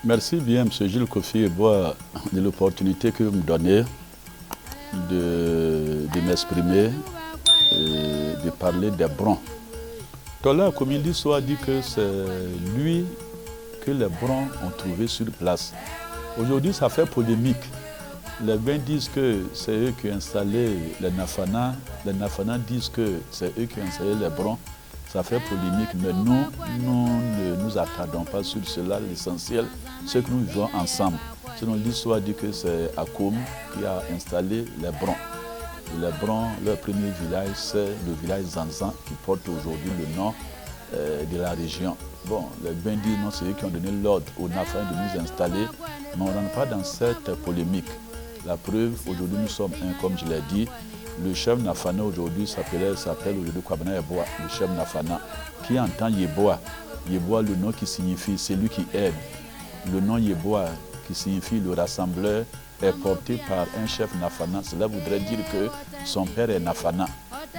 Merci bien, M. Gilles Kofi-Eboa, de l'opportunité que vous me donnez de m'exprimer et de parler des Brons. Tola Komindi Soa dit que c'est lui que les Brons ont trouvé sur place. Aujourd'hui, ça fait polémique. Les Bains disent que c'est eux qui ont installé les Nafana. Les Nafana disent que c'est eux qui ont installé les Brons. Ça fait polémique, mais nous ne nous attardons pas sur cela. L'essentiel, c'est que nous vivons ensemble. Sinon, l'histoire dit que c'est Akoum qui a installé les Brons. Les Brons, leur premier village, c'est le village Zanzan, qui porte aujourd'hui le nom de la région. Bon, les Bains disent non, c'est eux qui ont donné l'ordre aux Nafana de nous installer, mais on ne rentre pas dans cette polémique. La preuve, aujourd'hui, nous sommes un, comme je l'ai dit. Le chef Nafana aujourd'hui s'appelle aujourd'hui Kwabena Yeboah, le chef Nafana, qui entend Yeboah. Yeboah, le nom qui signifie celui qui aide. Le nom Yeboah, qui signifie le rassembleur, est porté par un chef Nafana. Cela voudrait dire que son père est Nafana.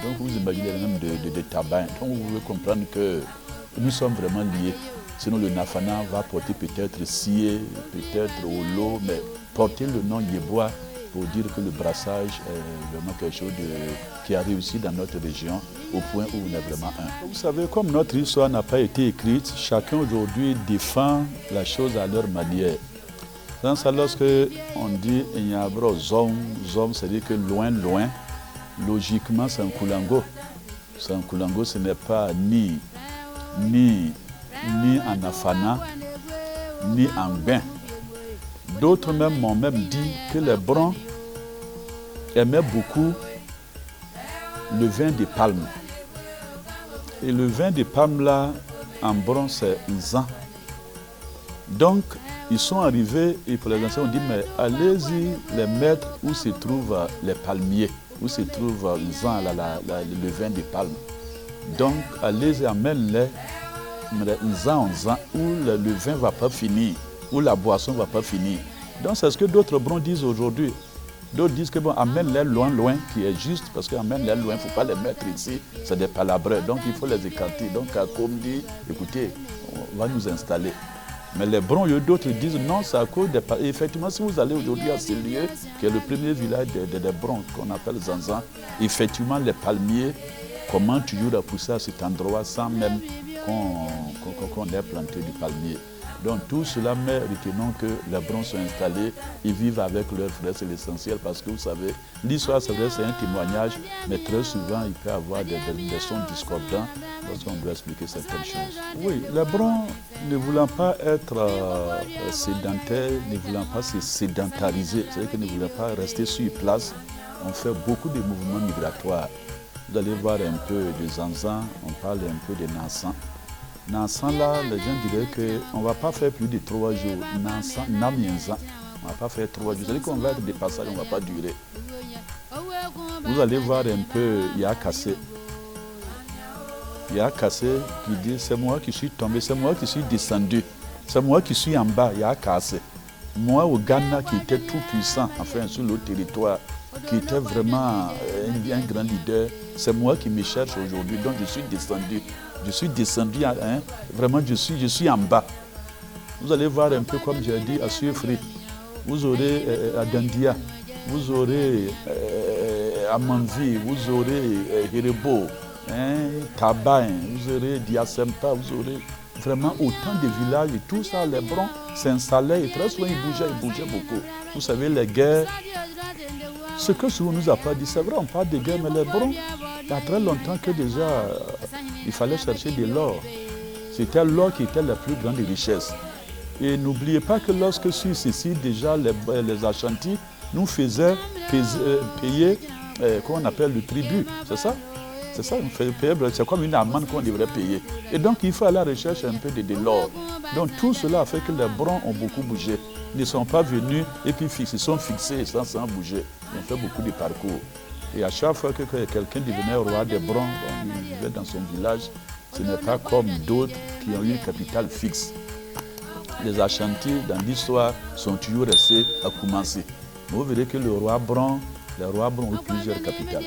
Donc vous imaginez même de tabac. Donc vous pouvez comprendre que nous sommes vraiment liés. Sinon le Nafana va porter peut-être Sié, peut-être Olo, mais porter le nom Yeboah pour dire que le brassage est vraiment quelque chose qui a réussi dans notre région au point où on est vraiment un. Vous savez, comme notre histoire n'a pas été écrite, chacun aujourd'hui défend la chose à leur manière. Dans ça, lorsque on dit il y a zom, c'est-à-dire que loin, logiquement c'est un Koulango. C'est un Koulango, ce n'est pas ni en Nafana, ni en Bain. D'autres même m'ont même dit que les Brons aimaient beaucoup le vin de palme. Et le vin de palme là, en Bron, c'est Nzan. Donc, ils sont arrivés et pour les anciens, on dit, mais allez-y les mettre où se trouvent les palmiers, où se trouve Nzan, le vin de palme. Donc, allez-y, amène-les Nzan, où le vin ne va pas finir, où la boisson ne va pas finir. Donc c'est ce que d'autres Brons disent aujourd'hui. D'autres disent que bon, amène-les loin, qui est juste, parce qu'amène-les loin, il ne faut pas les mettre ici, c'est des palabres, donc il faut les écarter. Donc comme dit, écoutez, on va nous installer. Mais les Brons, d'autres disent non, c'est à cause des palmiers. Effectivement, si vous allez aujourd'hui à ce lieu, qui est le premier village des Brons, qu'on appelle Zanzan, effectivement les palmiers, comment toujours à pousser à cet endroit sans même qu'on ait planté du palmier. Donc tout cela, mais retenons que les Brons sont installés, ils vivent avec leurs frères, c'est l'essentiel parce que vous savez, l'histoire c'est vrai, c'est un témoignage, mais très souvent il peut y avoir des sons discordants lorsqu'on doit expliquer certaines choses. Oui, les Brons, ne voulant pas être sédentaires, ne voulant pas se sédentariser, c'est-à-dire qu'ils ne voulaient pas rester sur place, on fait beaucoup de mouvements migratoires. Vous allez voir un peu de Zanzan, on parle un peu de Nansan. Nansan là, les gens diraient qu'on ne va pas faire plus de 3 jours. Nansan, Namienza, on ne va pas faire 3 jours. C'est-à-dire qu'on va être des passages, on ne va pas durer. Vous allez voir un peu Yakassé. Yakassé qui dit, c'est moi qui suis tombé, c'est moi qui suis descendu. C'est moi qui suis en bas, Yakassé. Moi au Ghana qui était tout puissant, enfin sur le territoire, qui était vraiment un grand leader, c'est moi qui me cherche aujourd'hui, donc je suis descendu. Je suis descendu, vraiment je suis en bas. Vous allez voir un peu comme j'ai dit à Suefri, vous aurez à Dandia, vous aurez à Manvi, vous aurez Hirebo, Tabain, vous aurez Diasempa, vous aurez vraiment autant de villages et tout ça, les Brons s'installaient et très souvent ils bougeaient beaucoup. Vous savez, les guerres, ce que souvent nous a pas dit, c'est vrai, on parle de guerre, mais les Brons, il y a très longtemps que déjà, il fallait chercher de l'or. C'était l'or qui était la plus grande richesse. Et n'oubliez pas que lorsque sur Sicile, déjà, les Ashantis nous faisaient payer, comment on appelle, le tribut, c'est ça? C'est ça, c'est comme une amende qu'on devrait payer. Et donc, il faut aller à la recherche un peu de l'or. Donc, tout cela a fait que les Brons ont beaucoup bougé. Ils ne sont pas venus et puis ils se sont fixés sans bouger. Ils ont fait beaucoup de parcours. Et à chaque fois que quelqu'un devenait roi des Brons, il vivait dans son village, ce n'est pas comme d'autres qui ont eu une capitale fixe. Les Ashantis, dans l'histoire, sont toujours restés à commencer. Vous verrez que le roi Bron, les rois Bron ont plusieurs capitales.